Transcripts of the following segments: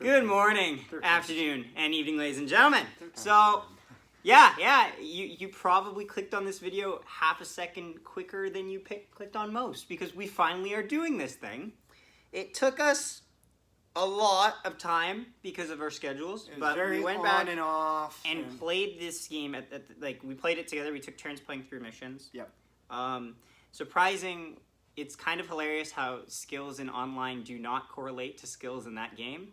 Good morning, afternoon, and evening, ladies and gentlemen. So, yeah, you probably clicked on this video half a second quicker than you clicked on most, because we finally are doing this thing. It took us a lot of time because of our schedules, but we went back and off and played this game we played it together. We took turns playing through missions. Yep. Surprising. It's kind of hilarious how skills in online do not correlate to skills in that game.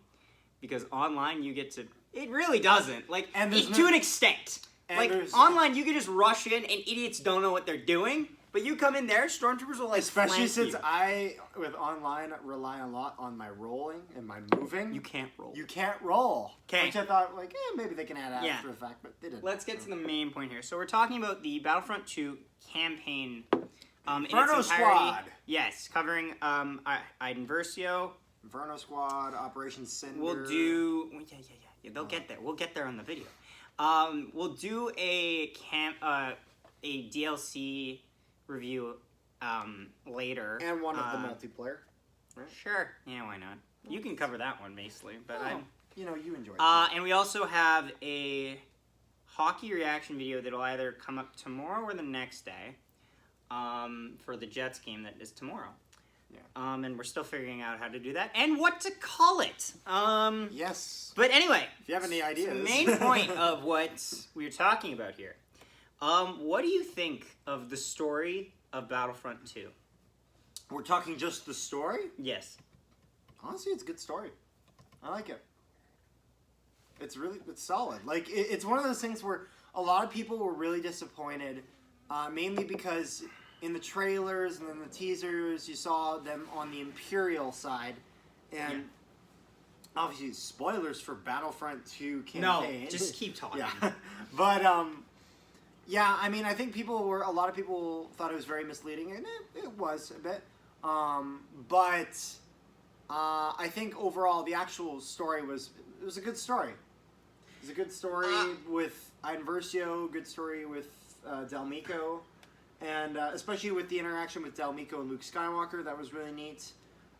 Because online you get to... It really doesn't. Like, to an extent. Like, online you can just rush in and idiots don't know what they're doing. But you come in there, stormtroopers will like especially since I, with online, rely a lot on my rolling and my moving. You can't roll. You can't roll. Okay. Which I thought, like, maybe they can add after the fact, but they didn't. Let's get to the main point here. So we're talking about the Battlefront 2 campaign... Inferno Squad. Yes, covering Iden Versio. Inferno Squad, Operation Cynder. We'll do... Yeah. They'll get there. We'll get there on the video. We'll do a DLC review later. And one of the multiplayer. Right? Sure. Yeah, why not? You can cover that one, basically. But you enjoy it. And we also have a hockey reaction video that'll either come up tomorrow or the next day. For the Jets game that is tomorrow. Yeah. And we're still figuring out how to do that and what to call it. Yes. But anyway, if you have any ideas, the main point of what we're talking about here. What do you think of the story of Battlefront 2? We're talking just the story? Yes. Honestly, it's a good story. I like it. It's solid. Like, it's one of those things where a lot of people were really disappointed. Mainly because in the trailers and then the teasers, you saw them on the Imperial side. And obviously, spoilers for Battlefront 2 campaign. No, just keep talking. Yeah. But, I mean, I think a lot of people thought it was very misleading, and it was a bit. But I think overall, the actual story was a good story. It was a good story with Iden Versio, good story with Del Meeko, and especially with the interaction with Del Meeko and Luke Skywalker, that was really neat.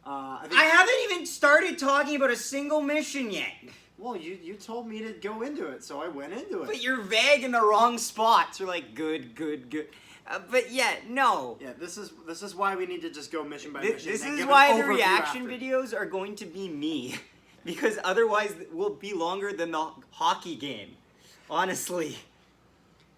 I haven't even started talking about a single mission yet. Well, you told me to go into it, so I went into it. But you're vague in the wrong spots. You're like, good. But yeah, no. Yeah, this is why we need to just go mission by mission. This is why the reaction videos are going to be me. Because otherwise it will be longer than the hockey game. Honestly.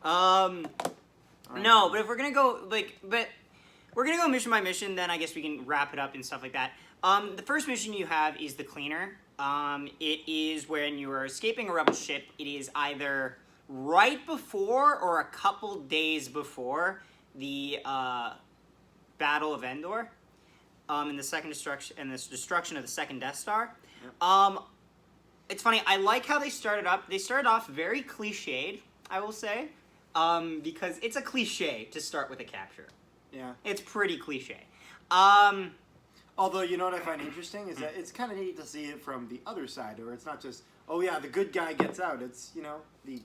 No, but if we're gonna go we're gonna go mission by mission, then I guess we can wrap it up and stuff like that. The first mission you have is the Cleaner. It is when you are escaping a rebel ship. It is either right before or a couple days before the Battle of Endor, and the destruction of the second Death Star. Yep. It's funny. I like how they started up. They started off very cliched, I will say. Because it's a cliche to start with a capture. Yeah. It's pretty cliche. Although, you know what I find interesting is that it's kind of neat to see it from the other side, where it's not just, the good guy gets out. It's, the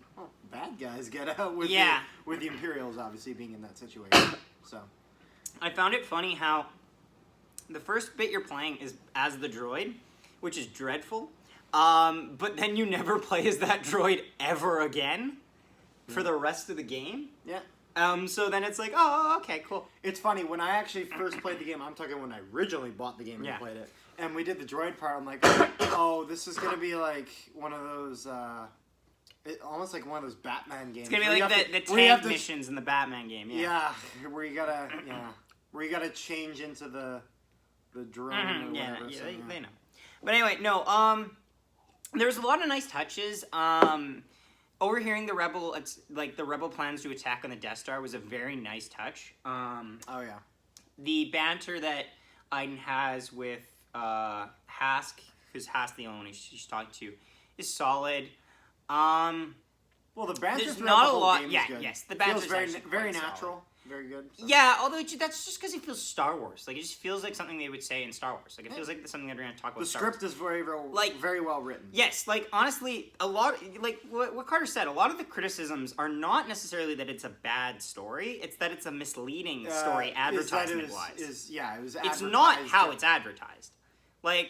bad guys get out with the Imperials obviously being in that situation. So, I found it funny how the first bit you're playing is as the droid, which is dreadful. But then you never play as that droid ever again. For the rest of the game? Yeah. So then it's like, oh, okay, cool. It's funny, when I actually first played the game, I'm talking when I originally bought the game and played it, and we did the droid part, I'm like, this is going to be like one of those, almost like one of those Batman games. It's going to be like the tank missions in the Batman game, yeah. Where you gotta change into the drone or whatever. Yeah, they know. But anyway, no, there's a lot of nice touches, overhearing the rebel plans to attack on the Death Star was a very nice touch. The banter that Iden has with Hask, who's Hask the only one she's talking to, is solid. Well, the banter there's not a lot. Yeah, good. Yes, the banter feels very natural. Very good. So. Yeah, although that's just because it feels Star Wars. Like, it just feels like something they would say in Star Wars. Like, it feels like something they're going to talk about. The script is very well written. Yes, like, honestly, a lot, like what Carter said, a lot of the criticisms are not necessarily that it's a bad story. It's that it's a misleading story advertisement-wise. It was It's not how it's advertised. Like,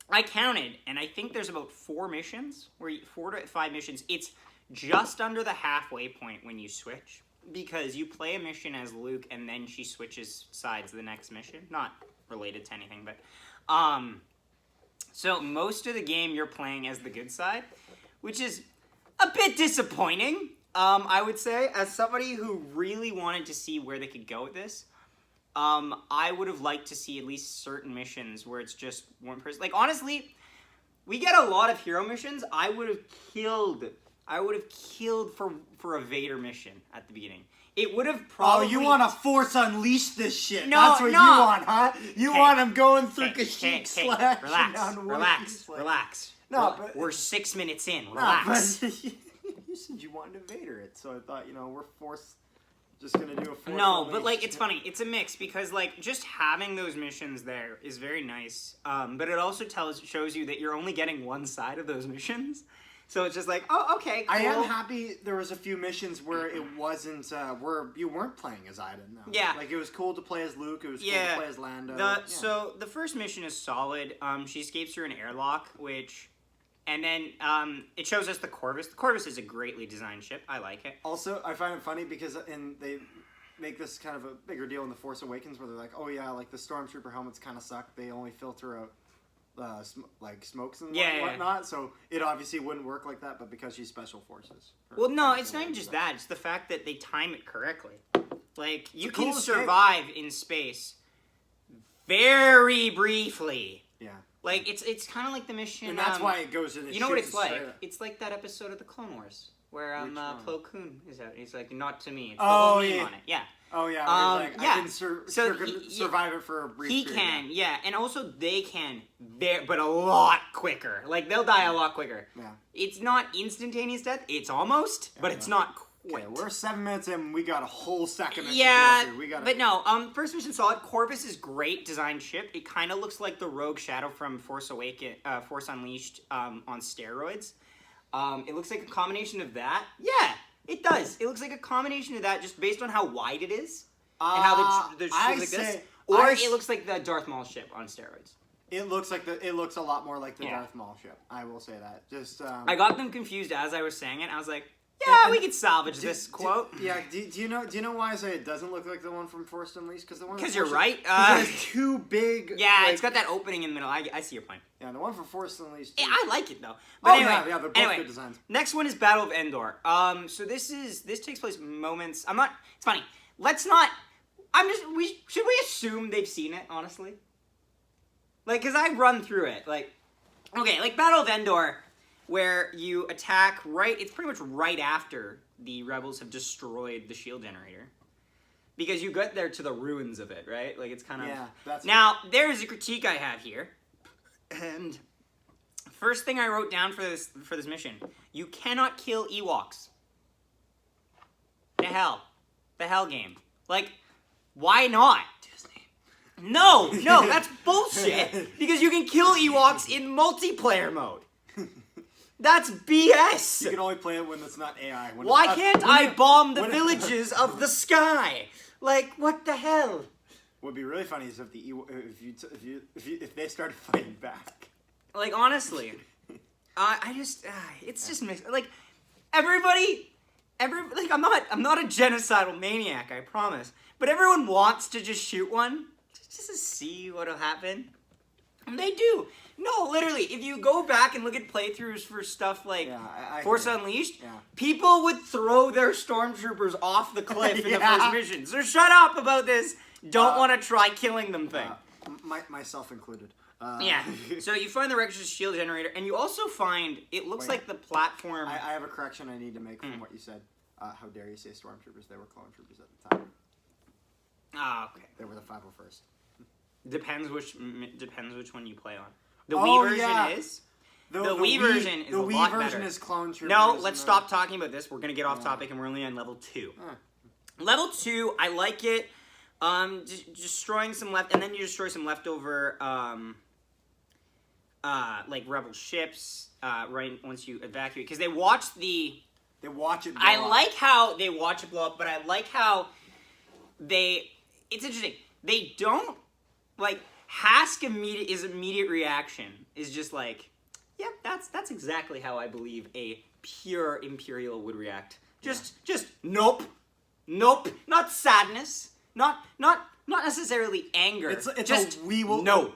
I counted, and I think there's about 4 missions, 4 to 5 missions. It's just under the halfway point when you switch, because you play a mission as Luke, and then she switches sides the next mission. Not related to anything, but so most of the game you're playing as the good side, which is a bit disappointing. I would say, as somebody who really wanted to see where they could go with this. I would have liked to see at least certain missions where it's just one person. Like, honestly, we get a lot of hero missions. I would have killed for a Vader mission at the beginning. It would have probably... Oh, you want to Force Unleash this shit. No, That's what no. you want, huh? You want him going through Kashyyyk slash Relax. No, but... We're 6 minutes in. Relax. No, but you said you wanted to Vader it, so I thought, we're forced... Just gonna do a Force No, but Unleashed. it's funny. It's a mix because just having those missions there is very nice. But it also shows you that you're only getting one side of those missions. So it's just like, oh, okay, cool. I am happy there was a few missions where it wasn't where you weren't playing as Iden. Though. Yeah, like it was cool to play as Luke. It was cool to play as Lando. So the first mission is solid. She escapes through an airlock, and then it shows us the Corvus. The Corvus is a greatly designed ship. I like it. Also, I find it funny because they make this kind of a bigger deal in The Force Awakens where they're like, oh yeah, like the Stormtrooper helmets kind of suck. They only filter out smokes and whatnot. So it obviously wouldn't work like that, but because she's Special Forces. Well, no, it's not even just that. It's the fact that they time it correctly. Like, you can coolest survive in space very briefly. Yeah. Like, it's kind of like the mission... And that's why it goes in. You know what it's like? It's like that episode of the Clone Wars where Plo Koon is out. He's like, not to me. It's the whole meme on it. Yeah. Oh, yeah. I can survive it for a brief period. He can, yeah. And also, they can, but a lot quicker. Like, they'll die a lot quicker. Yeah. It's not instantaneous death. It's almost, but it's not quite. Okay, we're 7 minutes in. We got a whole second. But no. First mission solid. Corvus is great designed ship. It kind of looks like the Rogue Shadow from Force Unleashed on steroids. It looks like a combination of that. Yeah, it does. It looks like a combination of that, just based on how wide it is and how the ship's like this. Or it looks like the Darth Maul ship on steroids. It looks a lot more like the Darth Maul ship. I will say that. Just I got them confused as I was saying it. I was like, yeah, we could salvage this quote. Do you know why I say it doesn't look like the one from Force Unleashed? Because you're right. It has too big. Yeah, it's got that opening in the middle. I see your point. Yeah, the one from Force Unleashed. Yeah, I like it though. But they're both good designs. Next one is Battle of Endor. So this takes place moments. It's funny. Let's not. Should we assume they've seen it? Honestly, because I run through it. Battle of Endor. Where you attack it's pretty much right after the rebels have destroyed the shield generator. Because you get there to the ruins of it, right? Like, it's kind of... Yeah, Now, there is a critique I have here. And first thing I wrote down for this mission. You cannot kill Ewoks. The hell game. Like, why not? Disney. No, that's bullshit. Because you can kill Ewoks in multiplayer mode. That's BS! You can only play it when it's not AI. Why can't I bomb the villages of the sky? Like, what the hell? What would be really funny is if they started fighting back. Like, honestly, it's just mixed. Like, everybody, I'm not a genocidal maniac, I promise. But everyone wants to just shoot one, just to see what'll happen. And they do. No, literally, if you go back and look at playthroughs for stuff like Force Unleashed, people would throw their stormtroopers off the cliff in the first mission. So shut up about this. Don't want to try killing them thing. Myself included. So you find the Rex's shield generator, and you also find, it looks like the platform... I have a correction I need to make from what you said. How dare you say stormtroopers? They were clone troopers at the time. Ah, okay. They were the 501st. Depends which one you play on. The Wii version is. The Wii version is a lot better. The Wii version is clone troopers. No, let's stop talking about this. We're gonna get off topic, and we're only on level 2. Level 2, I like it. Destroying some and then you destroy some leftover rebel ships right once you evacuate, because they watch it blow up. I like how they watch it blow up, but I like how it's interesting. They don't immediate reaction is just like, yeah, that's exactly how I believe a pure Imperial would react. Just nope, not sadness, not necessarily anger. It's just we will no.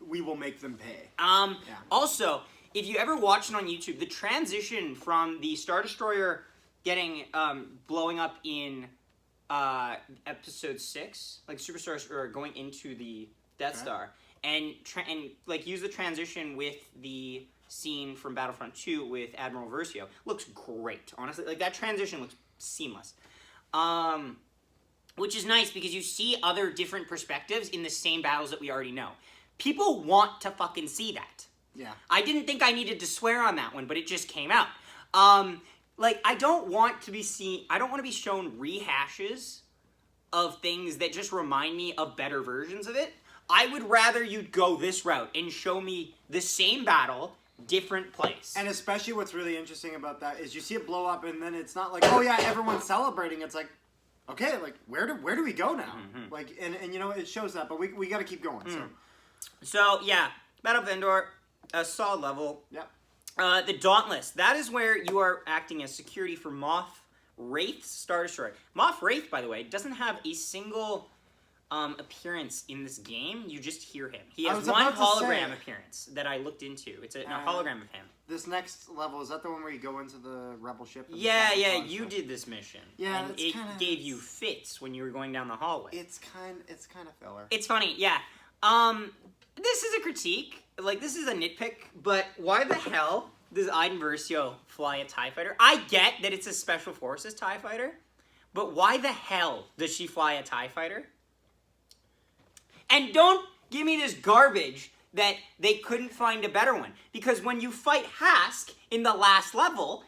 We will make them pay. Also, if you ever watched on YouTube, the transition from the Star Destroyer getting blowing up in Episode 6, like Superstar or going into the Death Star, and like use the transition with the scene from Battlefront 2 with Admiral Versio, looks great. Honestly, like that transition looks seamless. Which is nice because you see other different perspectives in the same battles that we already know. People want to fucking see that. Yeah. I didn't think I needed to swear on that one, but it just came out. Like, I don't want to be shown rehashes of things that just remind me of better versions of it. I would rather you'd go this route and show me the same battle, different place. And especially what's really interesting about that is you see it blow up and then it's not like, oh yeah, everyone's celebrating. It's like, okay, like where do we go now? Mm-hmm. Like and you know it shows that, but we got to keep going. So yeah, Battle of Endor, a solid level. Yep. The Dauntless. That is where you are acting as security for Moff Wraith's Star Destroyer. Moff Wraith, by the way, doesn't have a single appearance in this game. You just hear him. He has one hologram appearance that I looked into. It's a hologram of him. This next level, is that the one where you go into the rebel ship? Yeah, you did this mission. Yeah, and it gave you fits when you were going down the hallway. It's kind of filler. It's funny, yeah. This is a critique. Like, this is a nitpick, but why the hell does Iden Versio fly a TIE fighter? I get that it's a Special Forces TIE fighter, but why the hell does she fly a TIE fighter? And don't give me this garbage that they couldn't find a better one. Because when you fight Hask in the last level,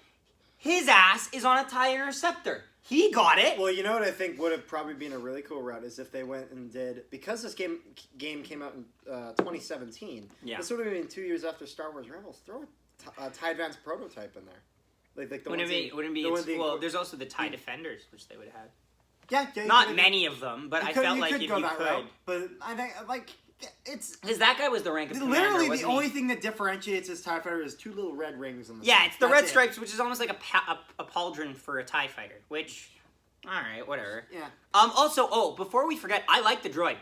his ass is on a TIE Interceptor. He got it. Well, you know what I think would have probably been a really cool route is if they went and did, because this game came out in 2017. Yeah. This would have been 2 years after Star Wars Rebels. Throw a TIE Advance prototype in there. Like the well, there's also the TIE Defenders, which they would have had. Yeah. Not many of them, but I felt like if you could. Route, but I think it's because that guy was the rank of commander. Literally, the only thing that differentiates his TIE fighter is two little red rings on the side. It's the red stripes, it. which is almost like a pauldron for a TIE fighter. Which, all right, whatever. Yeah. Also, before we forget, I like the droid.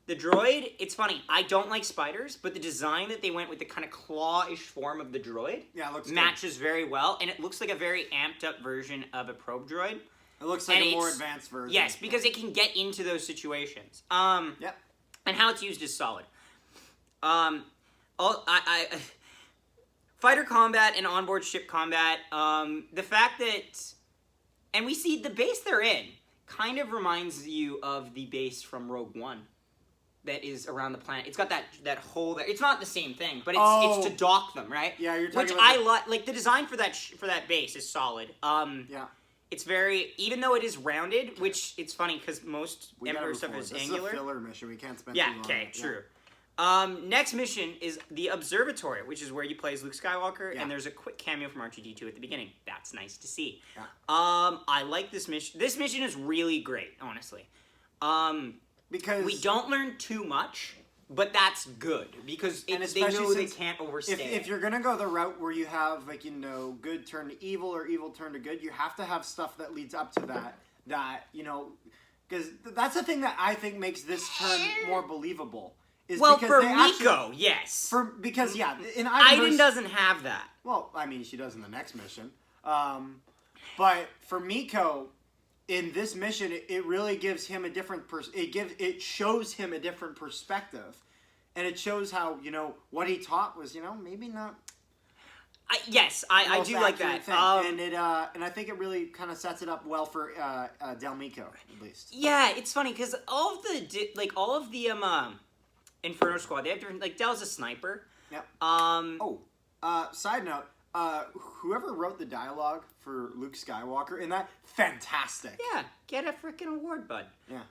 The droid, it's funny. I don't like spiders, but the design that they went with, the kind of claw-ish form of the droid, looks matches very well, and it looks like a very amped-up version of a probe droid. It looks like a more advanced version. Yes, because it can get into those situations. Yep. And how it's used is solid. Fighter combat and onboard ship combat. The fact that, and we see the base they're in kind of reminds you of the base from Rogue One. That is around the planet. It's got that hole there. It's not the same thing, but it's to dock them, right? Yeah, you're talking Which about like the design for that base is solid. Yeah. It's very, even though it is rounded, which it's funny because most Emperor stuff is angular. This is a filler mission. We can't spend too long. Okay, true. Next mission is the Observatory, which is where you play as Luke Skywalker, and there's a quick cameo from R2-D2 at the beginning. That's nice to see. Yeah. I like this mission. This mission is really great, honestly. Because we don't learn too much, but that's good because they know they can't overstay. If you're gonna go the route where you have good turn to evil or evil turn to good, you have to have stuff that leads up to that. Because that's the thing that I think makes this turn more believable. Miko, yes. In Iden doesn't have that. Well, I mean, she does in the next mission. But for Miko, in this mission, it really gives him a different it shows him a different perspective, and it shows how what he taught was maybe not. I do like that, and I think it really kind of sets it up well for Del Miko at least. Yeah, it's funny because all of the Inferno Squad, they have different Del's a sniper. Yep. Side note. Whoever wrote the dialogue for Luke Skywalker in that, fantastic. Yeah, get a freaking award, bud. Yeah.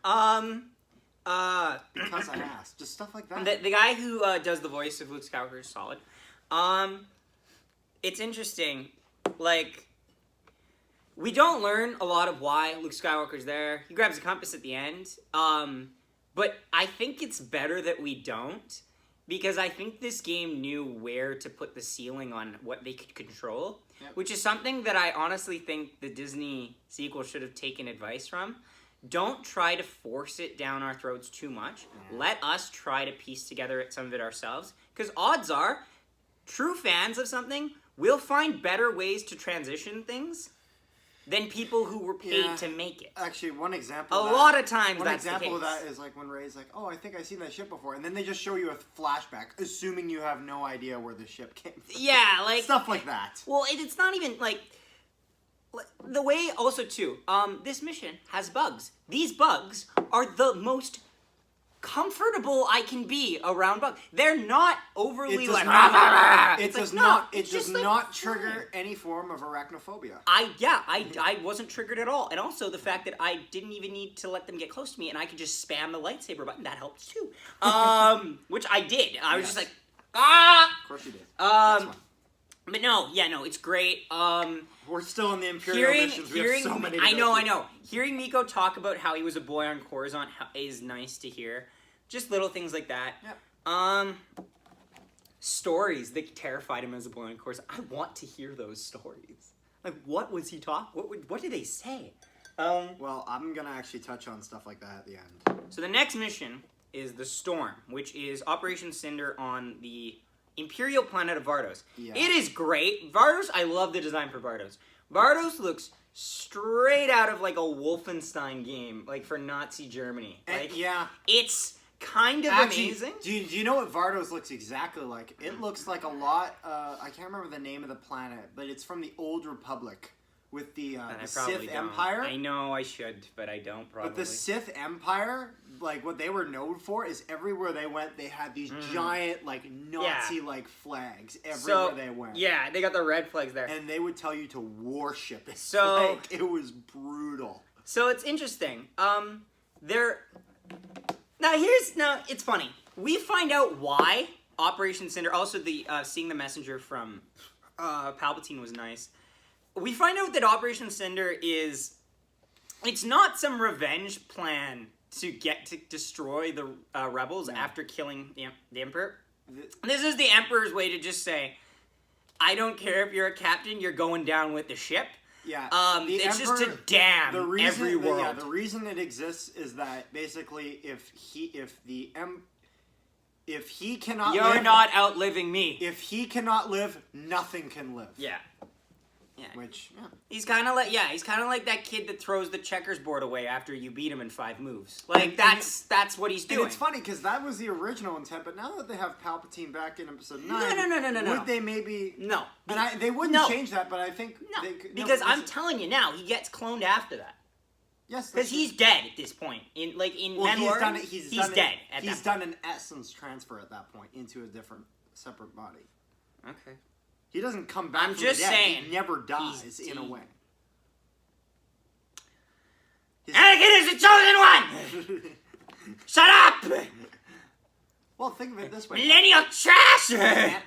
Because I asked, just stuff like that. The guy who does the voice of Luke Skywalker is solid. It's interesting, we don't learn a lot of why Luke Skywalker's there. He grabs a compass at the end. But I think it's better that we don't, because I think this game knew where to put the ceiling on what they could control, which is something that I honestly think the Disney sequel should have taken advice from. Don't try to force it down our throats too much. Let us try to piece together some of it ourselves, because odds are, true fans of something will find better ways to transition things than people who were paid to make it. Actually, one example. A lot of times one that's example the case. of that is like when Rey's like, "Oh, I think I've seen that ship before," and then they just show you a flashback, assuming you have no idea where the ship came from. Yeah, like stuff like that. Well, it's not even like the way. Also, too, this mission has bugs. These bugs are the most comfortable I can be around bugs. They're not overly like. It does not trigger any form of arachnophobia. I wasn't triggered at all, and also the fact that I didn't even need to let them get close to me, and I could just spam the lightsaber button. That helps too. Which I did. I was just like, ah. Of course you did. But no, it's great. We're still in the Imperial missions. We have so many. I know. Hearing Miko talk about how he was a boy on Coruscant is nice to hear. Just little things like that. Yep. Stories that terrified him as a boy on Coruscant. I want to hear those stories. Like, what was he talking? What did they say? Well, I'm gonna actually touch on stuff like that at the end. So the next mission is the Storm, which is Operation Cynder on the Imperial planet of Vardos. Yeah. It is great. Vardos, I love the design for Vardos. Vardos looks straight out of like a Wolfenstein game, like for Nazi Germany. Like, yeah. It's kind of actually amazing. Do you know what Vardos looks exactly like? It looks like a lot, I can't remember the name of the planet, but it's from the Old Republic with the Sith Empire. I know I should, but I don't probably. But the Sith Empire, like what they were known for is everywhere they went, they had these giant, like Nazi-like flags everywhere they went. Yeah, they got the red flags there. And they would tell you to worship it. So like, it was brutal. So it's interesting. It's funny. We find out why Operation Cynder. Also, the seeing the messenger from Palpatine was nice. We find out that Operation Cynder it's not some revenge plan to get to destroy the rebels after killing the Emperor. This is the Emperor's way to just say, I don't care if you're a captain, you're going down with the ship. Yeah. It's just to damn every world. Yeah, the reason it exists is that basically if he cannot live... You're not outliving me. If he cannot live, nothing can live. Yeah. Which, he's kind of like that kid that throws the checkers board away after you beat him in 5 moves. Like that's what he's doing. And it's funny because that was the original intent, but now that they have Palpatine back in Episode 9, no. would they maybe? No, and they wouldn't change that. But I think because I'm telling you now, he gets cloned after that. Yes, because he's dead at this point. Mandalorian, he's dead. He's done an essence transfer at that point into a different, separate body. Okay. He doesn't come back from just the dead. saying. He never dies, in a way. Anakin is the chosen one! Shut up! Well, think of it this way. Millennial trash!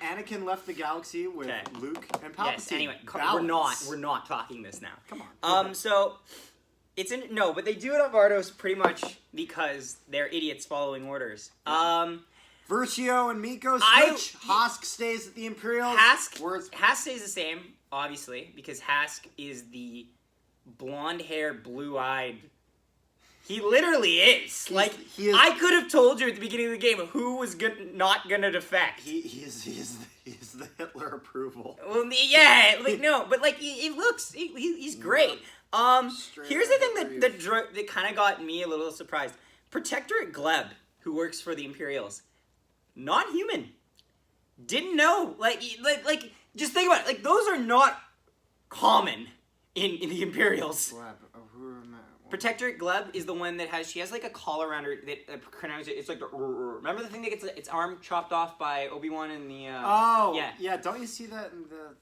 Anakin left the galaxy with Luke and Palpatine. Yes, anyway, we're not talking this now. Come on. So, but they do it on Vardos pretty much because they're idiots following orders. Versio and Miko switch. Hask stays at the Imperials. Hask stays the same, obviously, because Hask is the blonde-haired, blue-eyed. He literally is. He is. I could have told you at the beginning of the game who was not gonna defect. He's the Hitler approval. Well, yeah, he's great. Here's the thing that kind of got me a little surprised. Protectorate Gleb, who works for the Imperials. Not human. Didn't know. Just think about it. Like, those are not common in the Imperials. Protectorate Gleb is the one that has like a collar around her that pronounces it. It's like remember the thing that gets its arm chopped off by Obi-Wan in the yeah. Don't you see that in the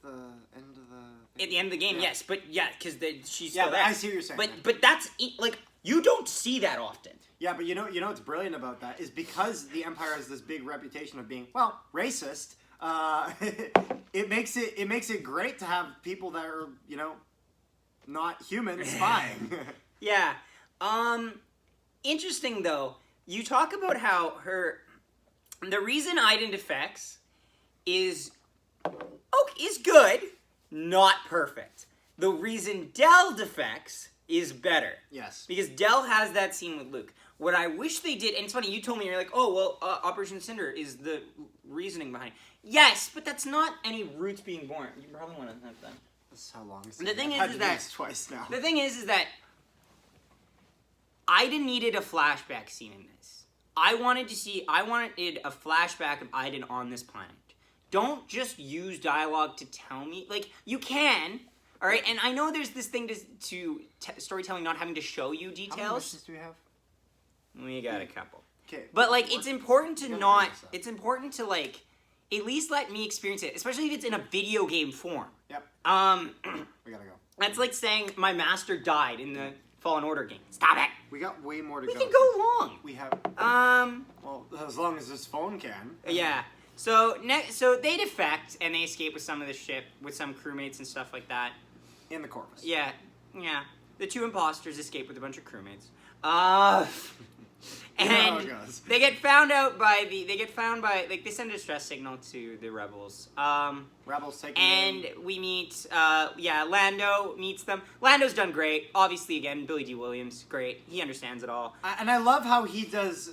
end of the at the end of the game? Yes, but because she's still there. I see what you're saying. But that's like you don't see that often. Yeah, but you know what's brilliant about that is because the Empire has this big reputation of being racist. It makes it great to have people that are not human spying. Yeah. Interesting though. you talk about how the reason Iden defects is good, not perfect. The reason Del defects is better. Yes. Because Del has that scene with Luke. What I wish they did, and it's funny, you told me, you're like, oh, well, Operation Cynder is the reasoning behind it. Yes, but that's not any roots being born. You probably want to have that. That's how long it's The thing I've had is to do that this twice now. the thing is that Iden needed a flashback scene in this. I wanted a flashback of Iden on this planet. Don't just use dialogue to tell me. Like, you can, all right? And I know there's this thing to storytelling not having to show you How many details. missions do we have? We got a couple. Okay. But, like, it's important to You gotta not... bring this up. It's important to, like, at least let me experience it, especially if it's in a video game form. Yep. We gotta go. That's like saying my master died in the Fallen Order game. Stop it! We got way more to We go. can go long. We have. Um... Well, as long as this phone can. Yeah. So they defect and they escape with some of the ship, with some crewmates and stuff like that. In the Corvus. Yeah. The two imposters escape with a bunch of crewmates. You know how And it goes. they get found by they send a distress signal to the rebels. Rebels taking. And we meet Lando meets them. Lando's done great. Obviously, again, Billy D. Williams, great. He understands it all. And I love how he does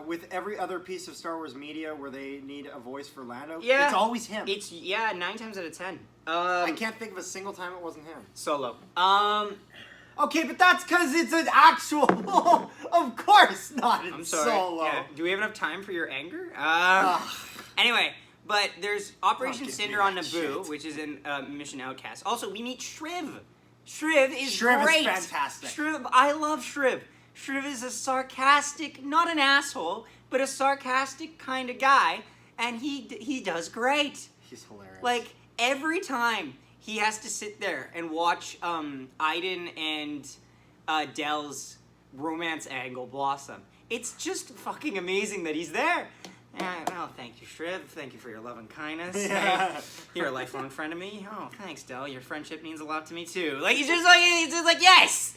with every other piece of Star Wars media where they need a voice for Lando. Yeah. It's always him. It's 9 times out of 10. I can't think of a single time it wasn't him. Solo. Okay, but that's because it's an actual. Of course not. It's I'm sorry. Solo. Yeah. Do we have enough time for your anger? Anyway, but there's Operation give me Cynder on that Naboo, shit. which is in Mission Outcast. Also, we meet Shriv. Shriv is Shriv great. is fantastic. Shriv, I love Shriv. Shriv is a sarcastic, not an asshole, but a sarcastic kind of guy, and he does great. He's hilarious. Like, every time he has to sit there and watch Iden and Del's romance angle blossom. It's just fucking amazing that he's there. Oh, thank you, Shriv. Thank you for your love and kindness. Yeah. Hey, you're a lifelong friend of me. Oh, thanks, Del. Your friendship means a lot to me too. Like he's just like yes.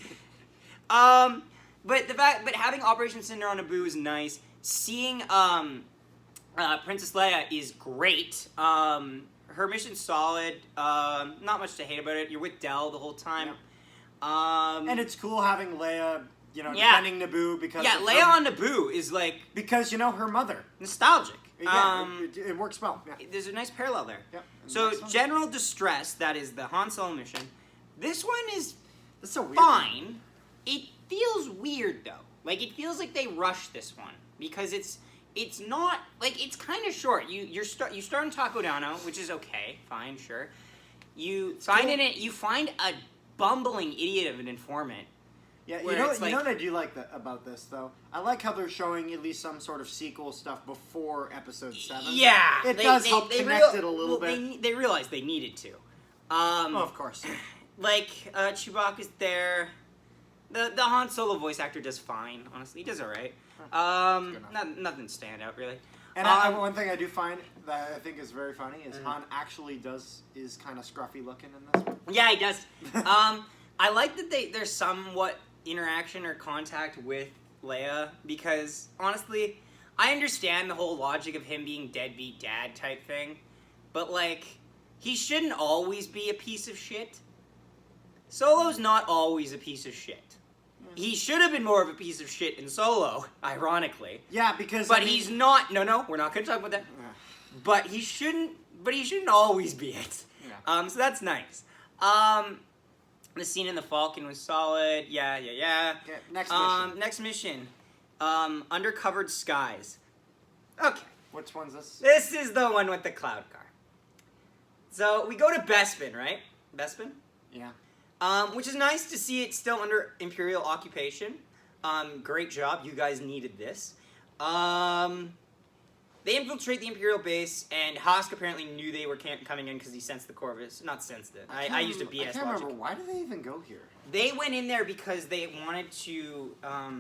But having Operation Cynder on Naboo is nice. Seeing Princess Leia is great. Her mission's solid. Not much to hate about it. You're with Del the whole time. Yeah. And it's cool having Leia, defending Naboo because Leia on Naboo is like because her mother. nostalgic. Yeah, it works well. Yeah. There's a nice parallel there. Yeah. So Next one. General Distress, that is the Han Solo mission. This one is That's so weird. fine. It feels weird though. Like it feels like they rushed this one because it's not like it's kind of short. You start in Takodano, which is okay, fine, sure. You find a bumbling idiot of an informant. Yeah, where you know it's like- what I do like about this though? I like how they're showing at least some sort of sequel stuff before Episode 7. Yeah, It does help connect it a little bit. They realized they needed to. Oh, of course. Like Chewbacca's there. The Han Solo voice actor does fine. Honestly, he does all right. Nothing stand out really. And one thing I do find that I think is very funny is Han actually is kind of scruffy looking in this one. Yeah, he does. I like that there's somewhat interaction or contact with Leia because honestly, I understand the whole logic of him being deadbeat dad type thing, but like he shouldn't always be a piece of shit. Solo's not always a piece of shit. He should have been more of a piece of shit in Solo, ironically. Yeah, because But he's not. No, we're not going to talk about that. But he shouldn't always be it. Yeah. So that's nice. The scene in the Falcon was solid. Yeah. Okay, next mission. Next mission. Undercovered Skies. Okay. Which one's this? This is the one with the cloud car. So we go to Bespin, right? Bespin? Yeah. Which is nice to see it still under Imperial occupation. Great job. You guys needed this. They infiltrate the Imperial base, and Hosk apparently knew they were coming in because he sensed the Corvus. Not sensed it. I used a BS I can't logic. remember. Why did they even go here? They went in there because they wanted to, I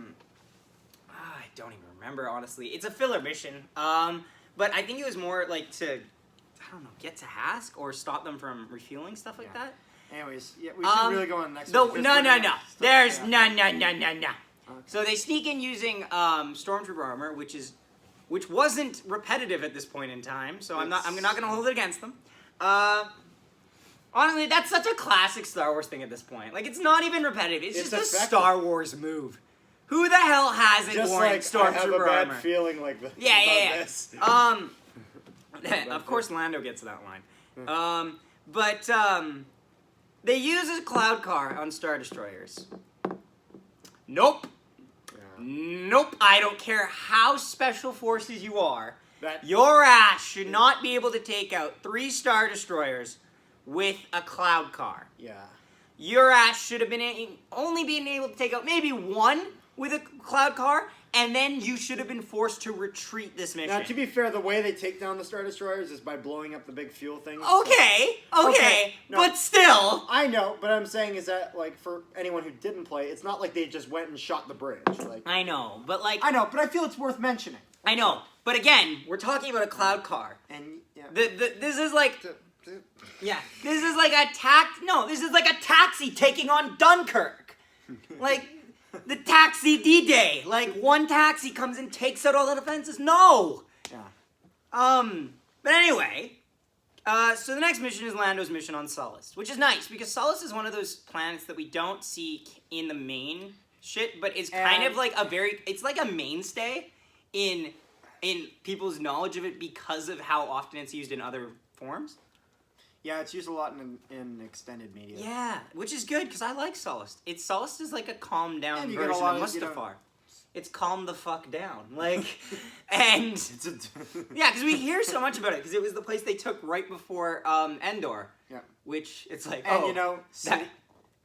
don't even remember, honestly. It's a filler mission. But I think it was more like to, I don't know, get to Hask or stop them from refueling, stuff like that. Anyways, yeah, we should really go on the next No, one. no. There's no. Okay. So they sneak in using stormtrooper armor, which wasn't repetitive at this point in time. So I'm not gonna hold it against them. Honestly, that's such a classic Star Wars thing at this point. Like, it's not even repetitive. It's just a Star Wars move. Who the hell hasn't Just worn like stormtrooper I have a bad armor? feeling like this. Yeah. This. Of course, Lando gets that line. But they use a cloud car on Star Destroyers. Nope. Yeah. Nope. I don't care how special forces you are. That- Your ass should not be able to take out 3 Star Destroyers with a cloud car. Yeah. Your ass should have only been able to take out maybe 1 with a cloud car, and then you should have been forced to retreat this mission. Now, to be fair, the way they take down the Star Destroyers is by blowing up the big fuel things. Okay, no. but still. I know, but I'm saying is that, like, for anyone who didn't play, it's not like they just went and shot the bridge. Like, I know, but like... I know, but I feel it's worth mentioning. I know, but again, we're talking about a cloud car. And yeah. This is like... Yeah, this is like this is like a taxi taking on Dunkirk. Like, the taxi D-Day. Like, one taxi comes and takes out all the defenses. No! Yeah. But anyway, so the next mission is Lando's mission on Sullust, which is nice, because Sullust is one of those planets that we don't see in the main shit, but it's kind of like it's like a mainstay in people's knowledge of it because of how often it's used in other forms. Yeah, it's used a lot in extended media. Yeah, which is good, because I like Sullust. Sullust is like a calmed down And you version get a lot of of, Mustafar. It's calm the fuck down. Like, and... yeah, because we hear so much about it, because it was the place they took right before Endor. Yeah. Which, it's like, And, you know...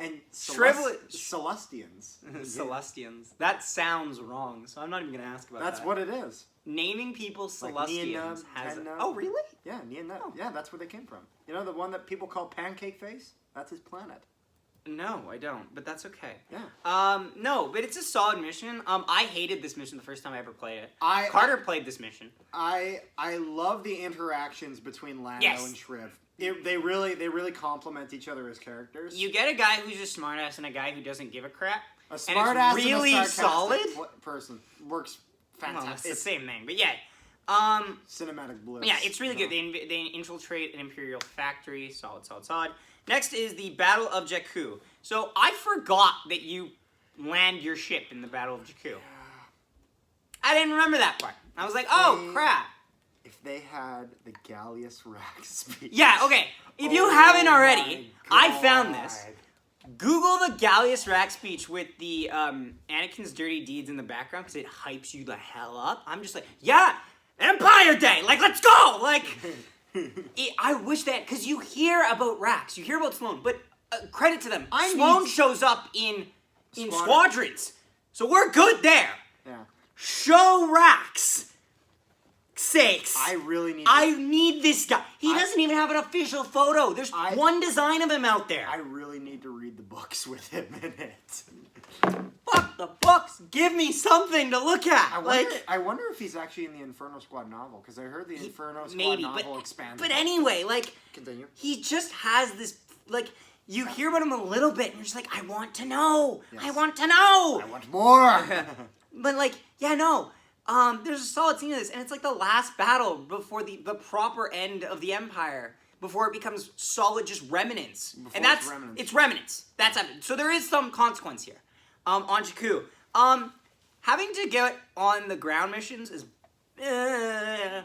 And Celestians. Celestians. Celestians. That sounds wrong, so I'm not even going to ask about That's that. what it is. Naming people Like Celestians has... Tenna. Oh, really? Yeah, yeah, that's where they came from. You know the one that people call Pancake Face? That's his planet. No, I don't, but that's okay. Yeah. No, but it's a solid mission. I hated this mission the first time I ever played it. Carter played this mission. I love the interactions between Lando and Shriv. They really complement each other as characters. You get a guy who's a smartass and a guy who doesn't give a crap. A smartass really and a solid person works fantastic. Well, it's the same thing, but yeah. Cinematic bliss. Yeah, it's really good. They infiltrate an Imperial factory. Solid. Next is the Battle of Jakku. So I forgot that you land your ship in the Battle of Jakku. I didn't remember that part. I was like, oh, crap. If they had the Gallius Rax speech. Yeah, okay. If you haven't already, I found this. Google the Gallius Rax speech with the Anakin's dirty deeds in the background, because it hypes you the hell up. I'm just like, yeah, Empire Day! Like, let's go! Like, I wish that, because you hear about Rax, you hear about Sloane, but credit to them, Sloane shows up in Squadrons. So we're good there. Yeah. Show Rax. Sakes. I need this guy. He doesn't even have an official photo. There's one design of him out there. I really need to read the books with him in it. Fuck the books. Give me something to look at. I wonder if he's actually in the Inferno Squad novel, because I heard the Inferno Squad novel expanded. But anyway, continue. He just has this, you hear about him a little bit, and you're just like, I want to know. Yes. I want to know. I want more. But there's a solid scene of this, and it's like the last battle before the proper end of the Empire, before it becomes solid just remnants. It's remnants. That's happening. So there is some consequence here. On Jakku. Having to get on the ground missions is... I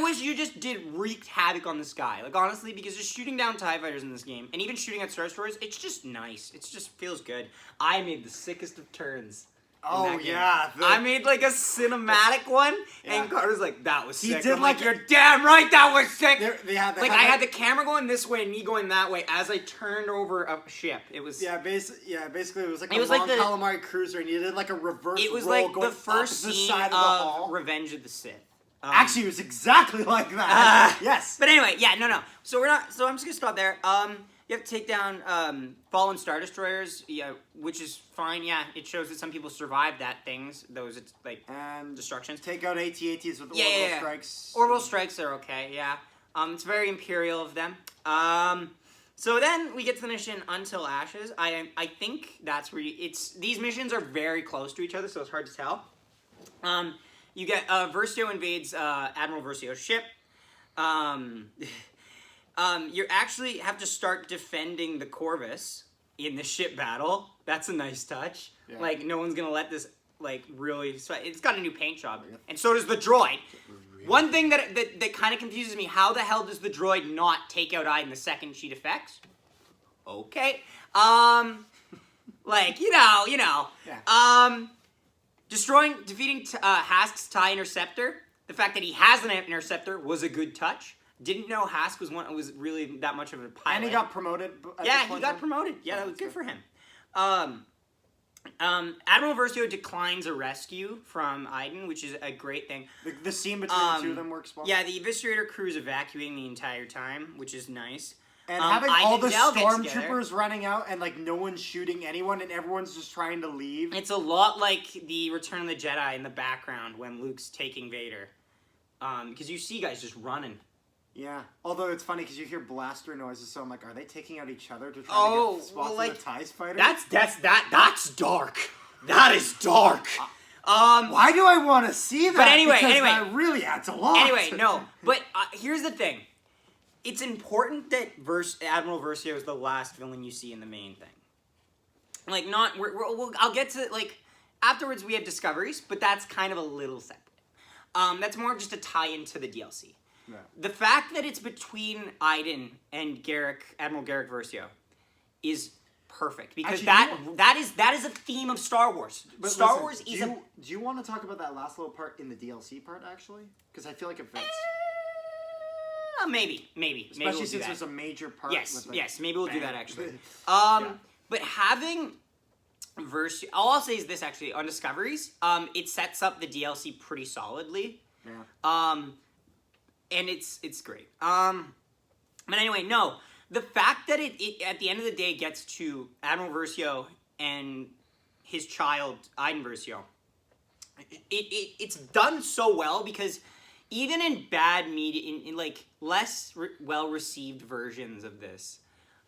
wish you just wreaked havoc on the sky. Honestly, because just shooting down TIE fighters in this game, and even shooting at Star Destroyers, it's just nice. It just feels good. I made the sickest of turns. Oh, yeah. I made, a cinematic one, and Carter's like, that was sick. He did, you're damn right, that was sick! I had the camera going this way and me going that way as I turned over a ship. It was... basically it was like a long calamari cruiser, and you did, a reverse roll. It was like going the first scene side of the hall. Revenge of the Sith. Actually, it was exactly like that. Yes. But anyway, no. So I'm just going to stop there. You have to take down fallen Star Destroyers, which is fine. Yeah, it shows that some people survived those destructions. Take out AT-ATs with orbital strikes. Orbital strikes are okay. Yeah, it's very Imperial of them. So then we get to the mission Until Ashes. I think that's where these missions are very close to each other, so it's hard to tell. You get Versio invades Admiral Versio's ship. You actually have to start defending the Corvus in the ship battle. That's a nice touch. Yeah. Like, no one's gonna let this, like, really... It's got a new paint job. And so does the droid. One thing that kind of confuses me, how the hell does the droid not take out Iden the second she defects? Okay. Like, you know. Yeah. Defeating Hask's TIE Interceptor. The fact that he has an interceptor was a good touch. Didn't know Hask was really that much of a pilot. And he got promoted. Yeah, he got promoted. Yeah, that was good for him. Admiral Versio declines a rescue from Iden, which is a great thing. The scene between the two of them works well. Yeah, the Eviscerator crew is evacuating the entire time, which is nice. And having all the Dell gets stormtroopers running out and like no one's shooting anyone and everyone's just trying to leave. It's a lot like the Return of the Jedi in the background when Luke's taking Vader. Because you see guys just running. Yeah. Although it's funny because you hear blaster noises, so I'm like, are they taking out each other to try to get spots of the TIE fighter? That's dark. That is dark. Why do I want to see that? But anyway, because that really adds a lot. Anyway, no. But here's the thing. It's important that Admiral Versio is the last villain you see in the main thing. Like, I'll get to, like, afterwards we have discoveries, but that's kind of a little separate. That's more just a tie-in to the DLC. Yeah. The fact that it's between Iden and Admiral Garrick Versio is perfect because Actually, that is a theme of Star Wars. But Star Wars do you want to talk about that last little part in the DLC part actually? Because I feel like it fits. Maybe. Especially we'll since there's a major part. Yes, with yes. Maybe we'll do that actually. Yeah. But having Versio, all I'll say is this actually on Discoveries, it sets up the DLC pretty solidly. Yeah. And it's great. But anyway, no. The fact that it at the end of the day gets to Admiral Versio and his child, Iden Versio, it's done so well because even in bad media, in like less well-received versions of this,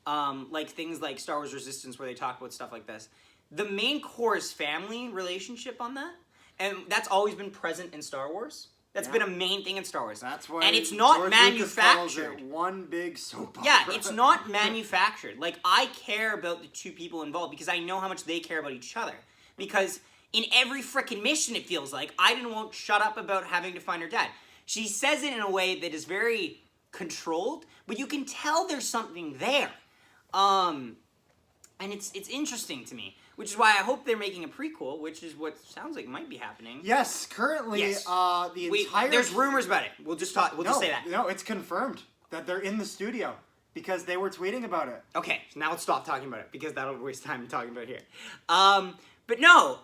like things like Star Wars Resistance where they talk about stuff like this, the main core is family relationship on that. And that's always been present in Star Wars. That's been a main thing in Star Wars. That's why. And it's not George Lucas manufactured. calls it one big soap opera. Yeah, it's not manufactured. Like, I care about the two people involved because I know how much they care about each other. Because in every frickin' mission, it feels like, Iden won't shut up about having to find her dad. She says it in a way that is very controlled, but you can tell there's something there. And it's interesting to me. Which is why I hope they're making a prequel, which is what sounds like might be happening. Yes, currently, the entire... There's rumors about it. We'll just talk. We'll just say that. No, it's confirmed that they're in the studio because they were tweeting about it. Okay, so now let's stop talking about it because that'll waste time talking about it here. But no.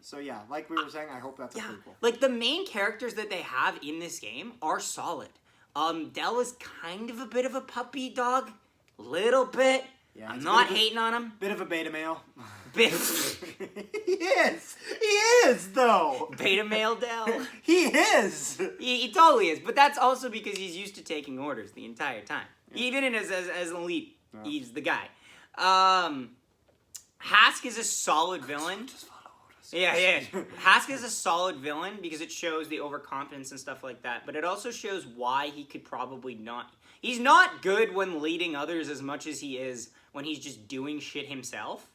So yeah, like we were saying, I hope that's a prequel. Like the main characters that they have in this game are solid. Dell is kind of a bit of a puppy dog, little bit. Yeah, I'm not hating on him. Bit of a beta male. He is though. Beta male Dell. He is. He totally is, but that's also because he's used to taking orders the entire time. Yeah. Even as an elite, he's the guy. Hask is a solid villain. Yeah. Hask is a solid villain because it shows the overconfidence and stuff like that, but it also shows why he could probably not... He's not good when leading others as much as he is when he's just doing shit himself.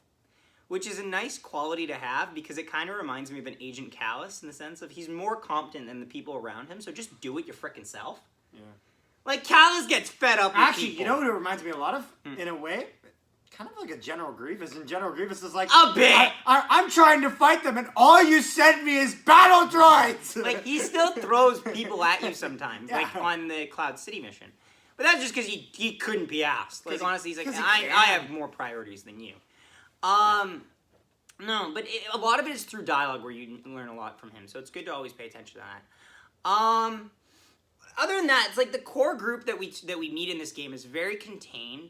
Which is a nice quality to have because it kind of reminds me of an Agent Callus in the sense of he's more competent than the people around him, so just do it your frickin' self. Yeah. Like, Callus gets fed up with Actually, people. you know what it reminds me a lot of? In a way? Kind of like a General Grievous. And General Grievous is like... A bit! I'm trying to fight them and all you send me is battle droids! Like, he still throws people at you sometimes, like on the Cloud City mission. But that's just because he couldn't be asked. Like, honestly, he's like, I have more priorities than you. No, but a lot of it is through dialogue where you learn a lot from him, so it's good to always pay attention to that. Other than that, it's like the core group that we meet in this game is very contained,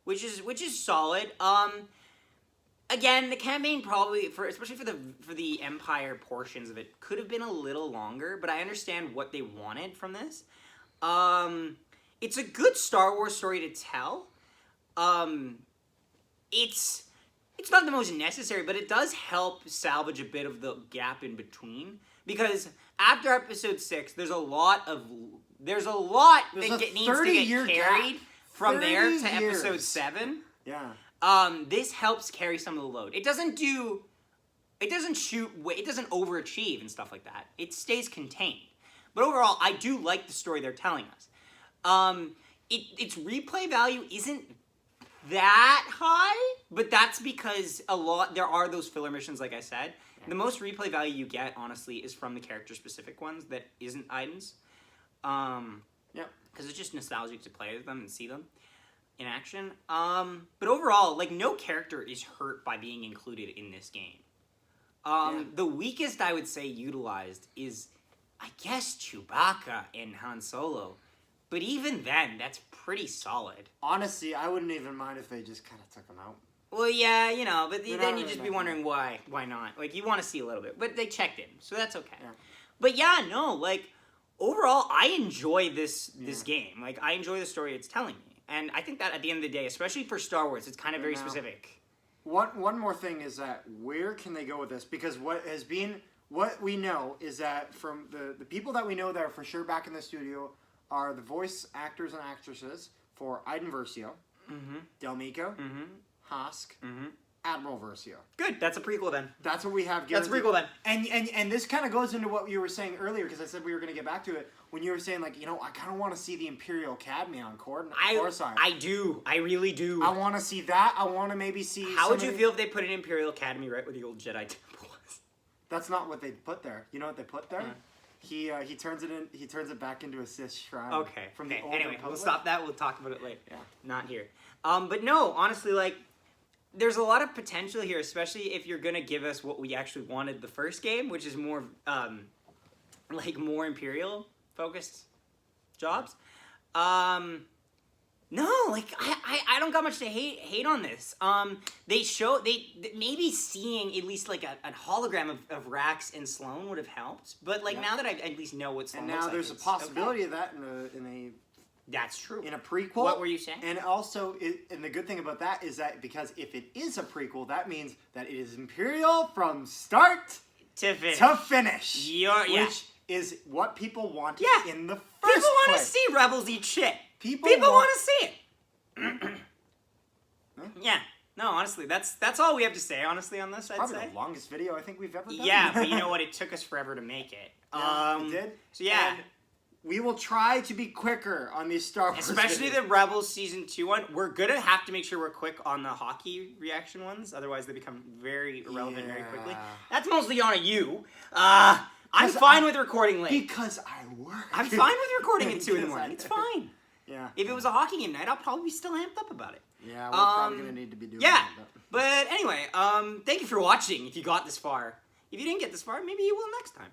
which is solid. Again, the campaign probably especially for the Empire portions of it could have been a little longer, but I understand what they wanted from this. It's a good Star Wars story to tell. it's not the most necessary, but it does help salvage a bit of the gap in between. Because after episode 6, there's a lot that needs to get carried from there to episode 7. Yeah. This helps carry some of the load. It doesn't overachieve and stuff like that. It stays contained. But overall, I do like the story they're telling us. Its replay value isn't that high, but that's because there are those filler missions, like I said. The most replay value you get, honestly, is from the character-specific ones that isn't Iden's. Because it's just nostalgic to play with them and see them in action. But overall, like, no character is hurt by being included in this game. The weakest, I would say, utilized is, I guess, Chewbacca and Han Solo. But even then, that's pretty solid. Honestly, I wouldn't even mind if they just kind of took them out. Well, yeah, you know, but then you'd just be wondering why not? Like, you want to see a little bit. But they checked in, so that's okay. Yeah. But yeah, no, like, overall, I enjoy this game. Like, I enjoy the story it's telling me. And I think that at the end of the day, especially for Star Wars, it's kind of very specific. One more thing is that where can they go with this? Because what we know is that from the people that we know that are for sure back in the studio are the voice actors and actresses for Iden Versio, Del Mico, Hask, Admiral Versio. Good, that's a prequel then. That's what we have. That's a prequel then. And this kind of goes into what you were saying earlier, because I said we were going to get back to it, when you were saying, like, you know, I kind of want to see the Imperial Academy on Coruscant. I do. I really do. I want to see that. I want to maybe see... How would you feel if they put an Imperial Academy right where the old Jedi temple was? That's not what they put there. You know what they put there? He turns it back into a Sith shrine. Okay. From the old anyway, Republic. we'll stop that. We'll talk about it later. Yeah. Not here. But no, honestly, like, there's a lot of potential here, especially if you're gonna give us what we actually wanted the first game, which is more, like, more Imperial focused jobs. No, like, I don't got much to hate on this. They maybe seeing at least like a hologram of Rax and Sloane would have helped, but like now that I at least know what Sloane and looks now there's like, a possibility of that in a that's true. In a prequel. What were you saying? And also, and the good thing about that is that because if it is a prequel, that means that it is Imperial from start to finish. Which is what people wanted in the first place. People want to see Rebels eat shit. People want to see it. Yeah. No, honestly, that's all we have to say, honestly, on this, I'd say. The longest video I think we've ever done. Yeah, but you know what? It took us forever to make it. It did. So, yeah. And we will try to be quicker on these Star Wars especially videos. the Rebels Season 2 one. We're going to have to make sure we're quick on the hockey reaction ones. Otherwise, they become very irrelevant very quickly. That's mostly on you. I'm fine with recording late. Because I work. I'm fine with recording at 2 in the morning. It's fine. Yeah. If it was a hockey game night, I'll probably be still amped up about it. Yeah, we're probably going to need to be doing that. Yeah. But anyway, thank you for watching if you got this far. If you didn't get this far, maybe you will next time.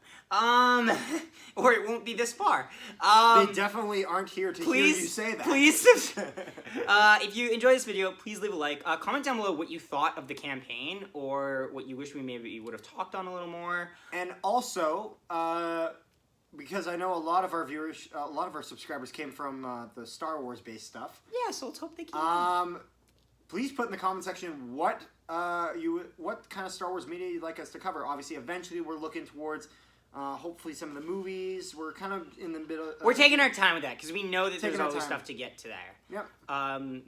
Or it won't be this far. They definitely aren't here to hear you say that. Please, if you enjoyed this video, please leave a like. Comment down below what you thought of the campaign or what you wish we maybe would have talked on a little more. And also, because I know a lot of our viewers, a lot of our subscribers came from the Star Wars based stuff. Yeah, so let's hope they keep please put in the comment section what kind of Star Wars media you'd like us to cover. Obviously, eventually we're looking towards hopefully some of the movies. We're kind of in the middle. We're taking our time with that because we know that there's always stuff to get to there. Yep.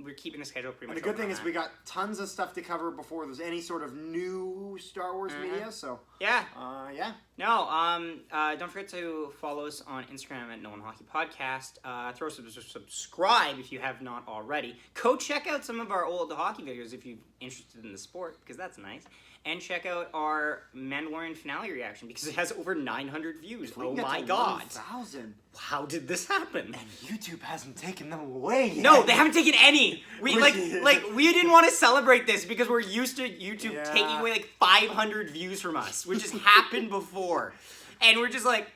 We're keeping the schedule pretty much. And the good thing is we got tons of stuff to cover before there's any sort of new Star Wars media. So yeah. Yeah. No. Don't forget to follow us on Instagram at No One Hockey Podcast. Throw subscribe if you have not already. Go check out some of our old hockey videos if you're interested in the sport because that's nice. And check out our Mandalorian finale reaction because it has over 900 views. Oh my god. 1,000. How did this happen? And YouTube hasn't taken them away yet. No, they haven't taken any. We we didn't want to celebrate this because we're used to YouTube taking away like 500 views from us, which has happened before. And we're just like,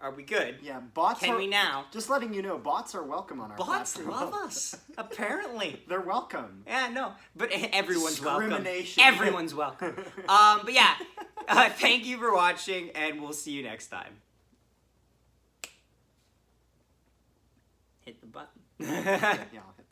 are we good? Yeah, bots Can we now? Just letting you know, bots are welcome on our platform. Bots love us, apparently. They're welcome. Yeah, no, but everyone's welcome. Discrimination. Everyone's welcome. But yeah, thank you for watching, and we'll see you next time. Hit the button. Yeah, I'll hit